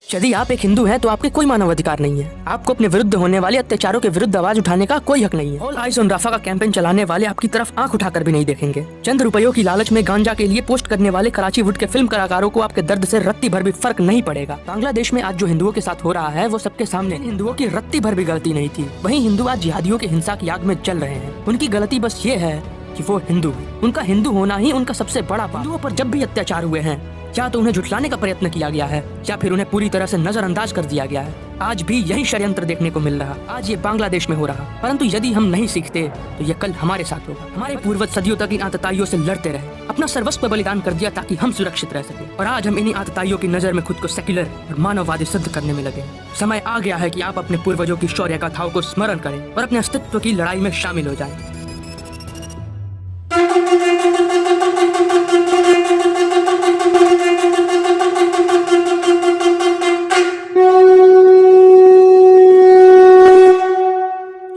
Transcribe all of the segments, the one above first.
यदि आप एक हिंदू हैं तो आपके कोई मानव अधिकार नहीं है। आपको अपने विरुद्ध होने वाले अत्याचारों के विरुद्ध आवाज उठाने का कोई हक नहीं है। ऑल आइज ऑन राफा का कैंपेन चलाने वाले आपकी तरफ आंख उठाकर भी नहीं देखेंगे। चंद रुपयों की लालच में गांजा के लिए पोस्ट करने वाले कराची वुड के फिल्म कलाकारों को आपके दर्द से रत्ती भर भी फर्क नहीं पड़ेगा। बांग्लादेश में आज जो हिंदुओं के साथ हो रहा है वो सबके सामने। हिंदुओं की रत्ती भर भी गलती नहीं थी। वहीं हिंदू आज जिहादियों की हिंसा की आग में जल रहे हैं। उनकी गलती बस ये है कि वो हिंदू हैं। उनका हिंदू होना ही उनका सबसे बड़ा पाप। हिंदुओं पर जब भी अत्याचार हुए हैं या तो उन्हें झुठलाने का प्रयत्न किया गया है या फिर उन्हें पूरी तरह से नजरअंदाज कर दिया गया है। आज भी यही षड्यंत्र देखने को मिल रहा। आज ये बांग्लादेश में हो रहा। परंतु यदि हम नहीं सीखते तो ये कल हमारे साथ होगा। हमारे पूर्वज सदियों तक इन आतताइयों से लड़ते रहे, अपना सर्वस्व बलिदान कर दिया ताकि हम सुरक्षित रह सके। और आज हम इन्हीं आतताइयों की नजर में खुद को सेक्युलर और मानववादी सिद्ध करने में लगे। समय आ गया है कि आप अपने पूर्वजों की शौर्य गाथाओं को स्मरण करें और अपने अस्तित्व की लड़ाई में शामिल हो जाएं।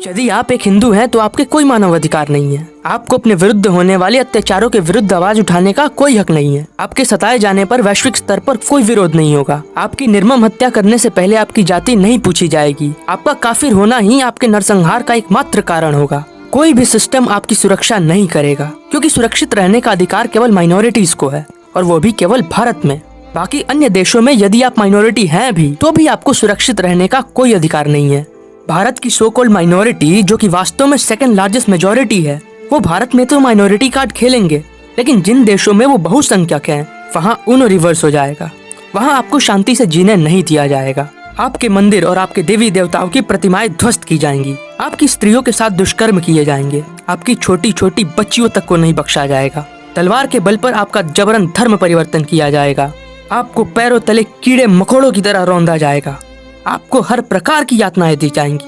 यदि आप एक हिंदू हैं तो आपके कोई मानव अधिकार नहीं है। आपको अपने विरुद्ध होने वाले अत्याचारों के विरुद्ध आवाज उठाने का कोई हक नहीं है। आपके सताए जाने पर वैश्विक स्तर पर कोई विरोध नहीं होगा। आपकी निर्मम हत्या करने से पहले आपकी जाति नहीं पूछी जाएगी। आपका काफिर होना ही आपके नरसंहार का एकमात्र कारण होगा। कोई भी सिस्टम आपकी सुरक्षा नहीं करेगा, क्योंकि सुरक्षित रहने का अधिकार केवल माइनॉरिटीज को है, और वो भी केवल भारत में। बाकी अन्य देशों में यदि आप माइनॉरिटी हैं भी तो भी आपको सुरक्षित रहने का कोई अधिकार नहीं है। भारत की सो कॉल्ड माइनॉरिटी, जो कि वास्तव में सेकंड लार्जेस्ट मेजॉरिटी है, वो भारत में तो माइनॉरिटी कार्ड खेलेंगे, लेकिन जिन देशों में वो बहुसंख्यक हैं वहाँ उन्हें रिवर्स हो जाएगा। वहाँ आपको शांति से जीने नहीं दिया जाएगा। आपके मंदिर और आपके देवी देवताओं की प्रतिमाएं ध्वस्त की जाएंगी। आपकी स्त्रियों के साथ दुष्कर्म किए जाएंगे। आपकी छोटी छोटी बच्चियों तक को नहीं बख्शा जाएगा। तलवार के बल पर आपका जबरन धर्म परिवर्तन किया जाएगा। आपको पैरों तले कीड़े मकोड़ों की तरह रौंदा जाएगा। आपको हर प्रकार की यातनाएं दी जाएंगी,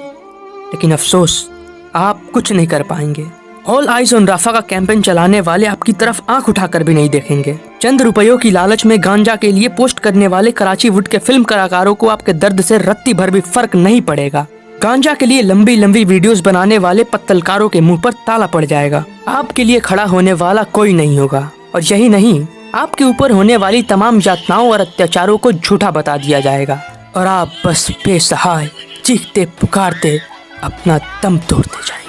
लेकिन अफसोस आप कुछ नहीं कर पाएंगे। ऑल आइज ऑन राफा का कैंपेन चलाने वाले आपकी तरफ आंख उठाकर भी नहीं देखेंगे। चंद रुपयों की लालच में गांजा के लिए पोस्ट करने वाले कराची वुड के फिल्म कलाकारों को आपके दर्द से रत्ती भर भी फर्क नहीं पड़ेगा। गांजा के लिए लंबी लंबी वीडियोस बनाने वाले पत्तलकारों के मुंह पर ताला पड़ जाएगा। आपके लिए खड़ा होने वाला कोई नहीं होगा, और यही नहीं, आपके ऊपर होने वाली तमाम यातनाओं और अत्याचारों को झूठा बता दिया जाएगा, और आप बस बेसहाय चीखते पुकारते अपना दम तोड़ते जाएंगे।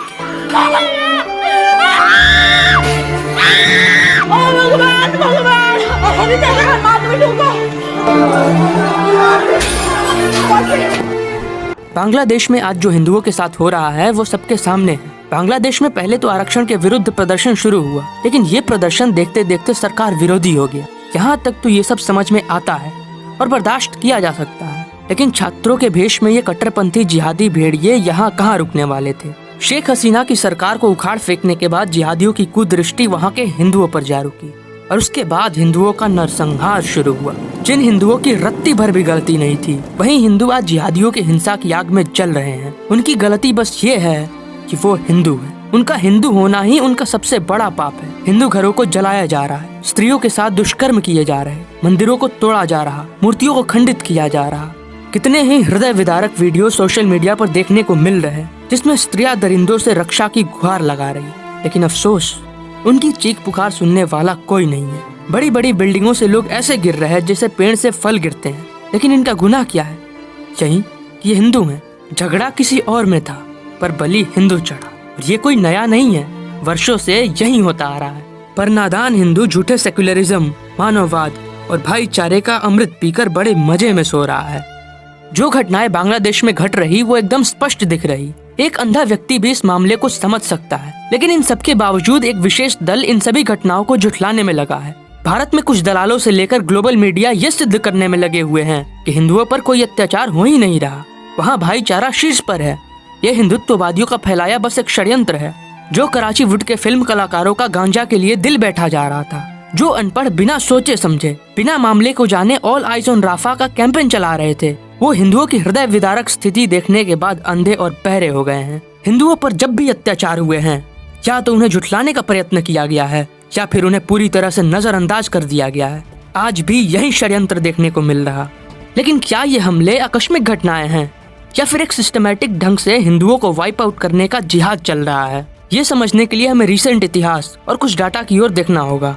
बांग्लादेश में आज जो हिंदुओं के साथ हो रहा है वो सबके सामने है। बांग्लादेश में पहले तो आरक्षण के विरुद्ध प्रदर्शन शुरू हुआ, लेकिन ये प्रदर्शन देखते देखते सरकार विरोधी हो गया। यहाँ तक तो ये सब समझ में आता है और बर्दाश्त किया जा सकता है, लेकिन छात्रों के भेष में ये कट्टरपंथी जिहादी भेड़िए यहाँ कहाँ रुकने वाले थे। शेख हसीना की सरकार को उखाड़ फेंकने के बाद जिहादियों की कुदृष्टि वहाँ के हिंदुओं पर जा रुकी, और उसके बाद हिंदुओं का नरसंहार शुरू हुआ। जिन हिंदुओं की रत्ती भर भी गलती नहीं थी, वही हिंदू आज जिहादियों की हिंसा की आग में जल रहे हैं। उनकी गलती बस ये है कि वो हिंदू हैं। उनका हिंदू होना ही उनका सबसे बड़ा पाप है। हिंदू घरों को जलाया जा रहा है, स्त्रियों के साथ दुष्कर्म किए जा रहे, मंदिरों को तोड़ा जा रहा, मूर्तियों को खंडित किया जा रहा। कितने ही हृदय विदारक वीडियो सोशल मीडिया पर देखने को मिल रहे हैं, जिसमें स्त्रियां दरिंदों से रक्षा की गुहार लगा रही, लेकिन अफसोस उनकी चीख पुकार सुनने वाला कोई नहीं है। बड़ी बड़ी बिल्डिंगों से लोग ऐसे गिर रहे हैं जैसे पेड़ से फल गिरते हैं, लेकिन इनका गुनाह क्या है? यही कि ये हिंदू हैं। झगड़ा किसी और में था, पर बलि हिंदू चढ़ा। और ये कोई नया नहीं है, वर्षों से यही होता आ रहा है। पर नादान हिंदू झूठे सेक्युलरिज्म, मानववाद और भाईचारे का अमृत पीकर बड़े मजे में सो रहा है। जो घटनाएं बांग्लादेश में घट रही वो एकदम स्पष्ट दिख रही। एक अंधा व्यक्ति भी इस मामले को समझ सकता है, लेकिन इन सबके बावजूद एक विशेष दल इन सभी घटनाओं को झुठलाने में लगा है। भारत में कुछ दलालों से लेकर ग्लोबल मीडिया ये सिद्ध करने में लगे हुए हैं कि हिंदुओं पर कोई अत्याचार हो ही नहीं रहा। वहाँ भाईचारा शीर्ष पर है। ये हिंदुत्ववादियों का फैलाया बस एक षड्यंत्र है। जो कराची वुड के फिल्म कलाकारों का गांजा के लिए दिल बैठा जा रहा था, जो अनपढ़ बिना सोचे समझे, बिना मामले को जाने ऑल आइज ऑन राफा का कैंपेन चला रहे थे, वो हिंदुओं की हृदय विदारक स्थिति देखने के बाद अंधे और बहरे हो गए हैं। हिंदुओं पर जब भी अत्याचार हुए हैं, या तो उन्हें झुठलाने का प्रयत्न किया गया है या फिर उन्हें पूरी तरह से नजरअंदाज कर दिया गया है। आज भी यही षड्यंत्र देखने को मिल रहा। लेकिन क्या ये हमले आकस्मिक घटनाएं हैं या फिर एक सिस्टमैटिक ढंग से हिंदुओं को वाइप आउट करने का जिहाद चल रहा है? ये समझने के लिए हमें रिसेंट इतिहास और कुछ डाटा की ओर देखना होगा।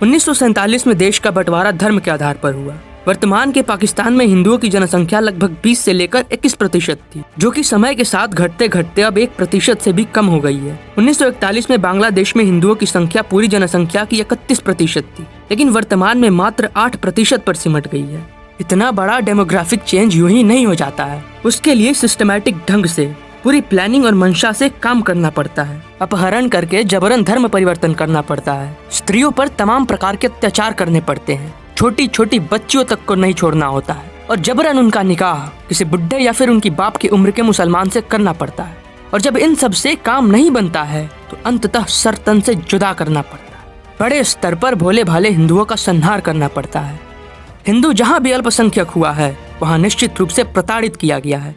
1947 में देश का बंटवारा धर्म के आधार पर हुआ। वर्तमान के पाकिस्तान में हिंदुओं की जनसंख्या लगभग 20 से लेकर 21% थी, जो कि समय के साथ घटते घटते अब 1% से भी कम हो गई है। 1941 में बांग्लादेश में हिंदुओं की संख्या पूरी जनसंख्या की 31% थी, लेकिन वर्तमान में मात्र 8% पर सिमट गई है। इतना बड़ा डेमोग्राफिक चेंज यूं ही नहीं हो जाता है, उसके लिए सिस्टमैटिक ढंग से पूरी प्लानिंग और मंशा से काम करना पड़ता है। अपहरण करके जबरन धर्म परिवर्तन करना पड़ता है, स्त्रियों पर तमाम प्रकार के अत्याचार करने पड़ते हैं, छोटी छोटी बच्चियों तक को नहीं छोड़ना होता है और जबरन उनका निकाह किसी बुढ़े या फिर उनकी बाप की उम्र के मुसलमान से करना पड़ता है। और जब इन सब से काम नहीं बनता है तो अंततः सर तन से जुदा करना पड़ता है। बड़े स्तर पर भोले भाले हिंदुओं का संहार करना पड़ता है। हिंदू जहाँ भी अल्पसंख्यक हुआ है वहाँ निश्चित रूप से प्रताड़ित किया गया है,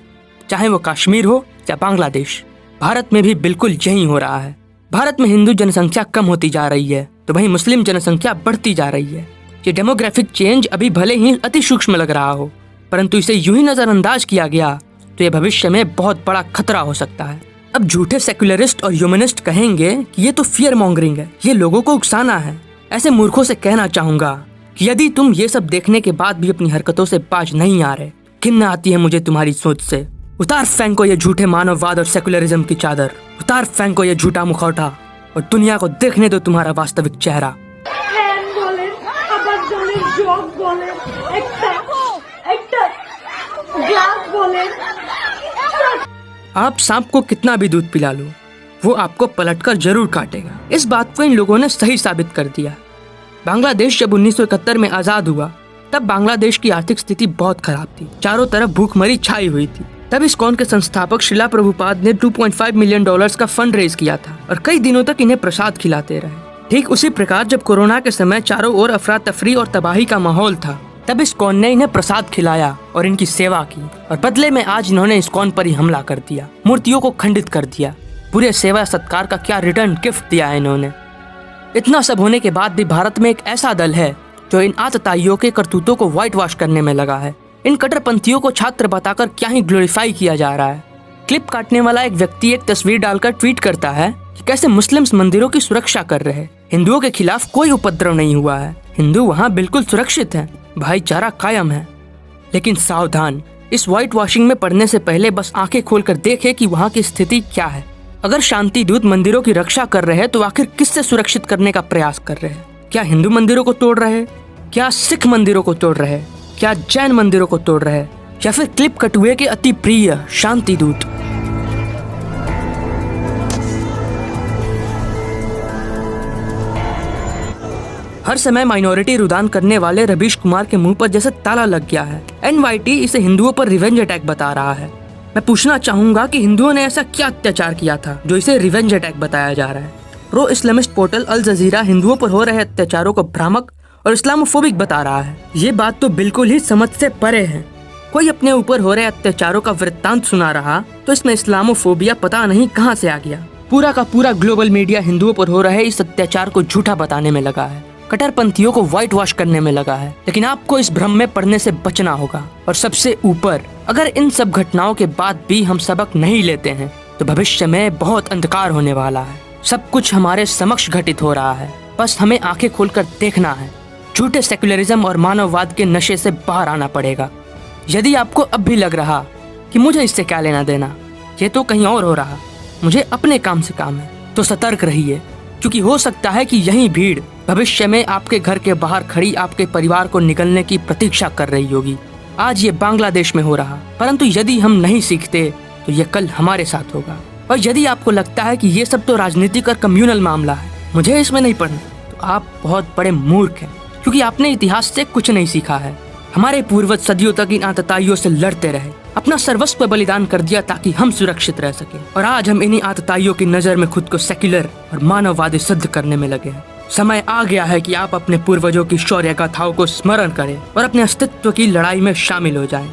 चाहे वो कश्मीर हो या बांग्लादेश। भारत में भी बिल्कुल यही हो रहा है। भारत में हिंदू जनसंख्या कम होती जा रही है तो वहीं मुस्लिम जनसंख्या बढ़ती जा रही है। ये डेमोग्राफिक चेंज अभी भले ही अति सूक्ष्म लग रहा हो, परंतु इसे यूं ही नजरअंदाज किया गया तो ये भविष्य में बहुत बड़ा खतरा हो सकता है। अब झूठे सेक्युलरिस्ट और ह्यूमनिस्ट कहेंगे कि ये तो फियर मॉन्गरिंग है, ये लोगों को उकसाना है। ऐसे मूर्खों से कहना चाहूंगा कि यदि तुम ये सब देखने के बाद भी अपनी हरकतों से बाज नहीं आ रहे, घिन आती है मुझे तुम्हारी सोच से। उतार फेंको ये झूठे मानववाद और सेक्युलरिज्म की चादर, उतार फेंको ये झूठा मुखौटा और दुनिया को देखने दो तुम्हारा वास्तविक चेहरा। आप सांप को कितना भी दूध पिला लो, वो आपको पलटकर जरूर काटेगा। इस बात को इन लोगों ने सही साबित कर दिया। बांग्लादेश जब 1971 में आजाद हुआ तब बांग्लादेश की आर्थिक स्थिति बहुत खराब थी, चारों तरफ भूखमरी छाई हुई थी। तब इस्कॉन के संस्थापक शिला प्रभुपाद ने $2.5 मिलियन का फंड रेज किया था और कई दिनों तक इन्हें प्रसाद खिलाते रहे। ठीक उसी प्रकार जब कोरोना के समय चारों ओर अफरा तफरी और तबाही का माहौल था, तब इस्कॉन ने इन्हें प्रसाद खिलाया और इनकी सेवा की, और बदले में आज इन्होंने इस्कॉन पर ही हमला कर दिया, मूर्तियों को खंडित कर दिया। पूरे सेवा सत्कार का क्या रिटर्न गिफ्ट दिया है इन्होंने। इतना सब होने के बाद भी भारत में एक ऐसा दल है जो इन आतताइयों के करतूतों को व्हाइट वॉश करने में लगा है। इन कट्टरपंथियों को छात्र बताकर क्या ही ग्लोरीफाई किया जा रहा है। क्लिप काटने वाला एक व्यक्ति एक तस्वीर डालकर ट्वीट करता है कि कैसे मुस्लिम्स मंदिरों की सुरक्षा कर रहे हैं, हिंदुओं के खिलाफ कोई उपद्रव नहीं हुआ है, हिंदू वहाँ बिल्कुल सुरक्षित हैं, भाईचारा कायम है। लेकिन सावधान, इस व्हाइट वॉशिंग में पड़ने से पहले बस आंखें खोलकर देखें कि वहाँ की स्थिति क्या है। अगर शांति दूत मंदिरों की रक्षा कर रहे हैं तो आखिर किससे सुरक्षित करने का प्रयास कर रहे हैं? क्या हिंदू मंदिरों को तोड़ रहे हैं? क्या सिख मंदिरों को तोड़ रहे हैं? क्या जैन मंदिरों को तोड़ रहे हैं? या फिर क्लिप कटुए के अति प्रिय शांति दूत? हर समय माइनॉरिटी रुदान करने वाले रवीश कुमार के मुंह पर जैसे ताला लग गया है। NYT इसे हिंदुओं पर रिवेंज अटैक बता रहा है। मैं पूछना चाहूंगा कि हिंदुओं ने ऐसा क्या अत्याचार किया था जो इसे रिवेंज अटैक बताया जा रहा है? प्रो इस्लामिस्ट पोर्टल अल जजीरा हिंदुओं पर हो रहे अत्याचारों को भ्रामक और इस्लामोफोबिक बता रहा है। ये बात तो बिल्कुल ही समझ से परे है। कोई अपने ऊपर हो रहे अत्याचारों का वृत्तांत सुना रहा तो इसमें इस्लामोफोबिया पता नहीं कहां से आ गया। पूरा का पूरा ग्लोबल मीडिया हिंदुओं पर हो रहे इस अत्याचार को झूठा बताने में लगा है, कट्टरपंथियों को व्हाइट वॉश करने में लगा है। लेकिन आपको इस भ्रम में पड़ने से बचना होगा। और सबसे ऊपर, अगर इन सब घटनाओं के बाद भी हम सबक नहीं लेते हैं तो भविष्य में बहुत अंधकार होने वाला है। सब कुछ हमारे समक्ष घटित हो रहा है, बस हमें आंखें खोलकर देखना है। झूठे सेक्युलरिज्म और मानववाद के नशे से बाहर आना पड़ेगा। यदि आपको अब भी लग रहा कि मुझे इससे क्या लेना देना, ये तो कहीं और हो रहा, मुझे अपने काम से काम है, तो सतर्क रहिए, क्योंकि हो सकता है कि यही भीड़ भविष्य में आपके घर के बाहर खड़ी आपके परिवार को निगलने की प्रतीक्षा कर रही होगी। आज ये बांग्लादेश में हो रहा, परंतु यदि हम नहीं सीखते तो ये कल हमारे साथ होगा। और यदि आपको लगता है कि ये सब तो राजनीतिक और कम्युनल मामला है, मुझे इसमें नहीं पढ़ना, तो आप बहुत बड़े मूर्ख हैं, क्योंकि आपने इतिहास से कुछ नहीं सीखा है। हमारे पूर्वज सदियों तक इन आतताइयों से लड़ते रहे, अपना सर्वस्व बलिदान कर दिया ताकि हम सुरक्षित रह सके। और आज हम इन्हीं आतताइयों की नजर में खुद को सेक्युलर और मानववादी सिद्ध करने में लगे हैं। समय आ गया है कि आप अपने पूर्वजों की शौर्य गाथाओं को स्मरण करें और अपने अस्तित्व की लड़ाई में शामिल हो जाएं।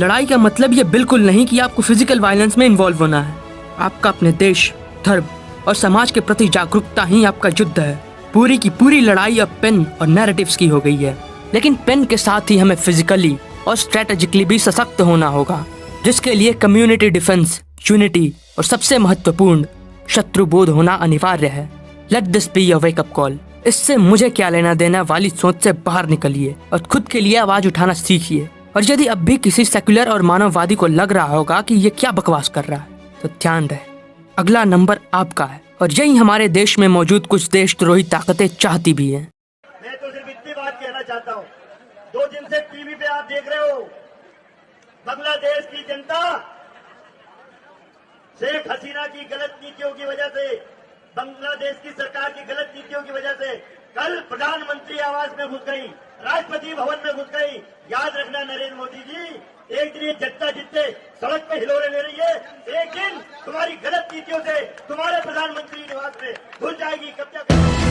लड़ाई का मतलब ये बिल्कुल नहीं कि आपको फिजिकल वायलेंस में इन्वॉल्व होना है। आपका अपने देश, धर्म और समाज के प्रति जागरूकता ही आपका युद्ध है। पूरी की पूरी लड़ाई अब पेन और नैरेटिव्स की हो गई है, लेकिन पेन के साथ ही हमें फिजिकली और स्ट्रेटेजिकली भी सशक्त होना होगा, जिसके लिए कम्युनिटी डिफेंस, यूनिटी और सबसे महत्वपूर्ण शत्रुबोध होना अनिवार्य है। Let this be a wake up call इससे मुझे क्या लेना देना वाली सोच से बाहर निकलिए और खुद के लिए आवाज उठाना सीखिए। और यदि अब भी किसी सेक्युलर और मानववादी को लग रहा होगा कि ये क्या बकवास कर रहा है, तो ध्यान रहे अगला नंबर आपका है और यही हमारे देश में मौजूद कुछ देशद्रोही ताकतें चाहती भी हैं। मैं तो सिर्फ इतनी बात कहना चाहता हूँ, 2 दिन से टीवी पे आप देख रहे हो, बांग्लादेश की जनता शेख हसीना की गलत नीतियों की वजह से, बांग्लादेश की सरकार की गलत नीतियों की वजह से कल प्रधानमंत्री आवास में घुस गई, राष्ट्रपति भवन में घुस गई। याद रखना नरेंद्र मोदी जी, एक दिन ये जनता जितने सड़क पे हिलोरे ले रही है, एक दिन तुम्हारी गलत नीतियों से तुम्हारे प्रधानमंत्री निवास में घुस जाएगी, कब्जा करेगी।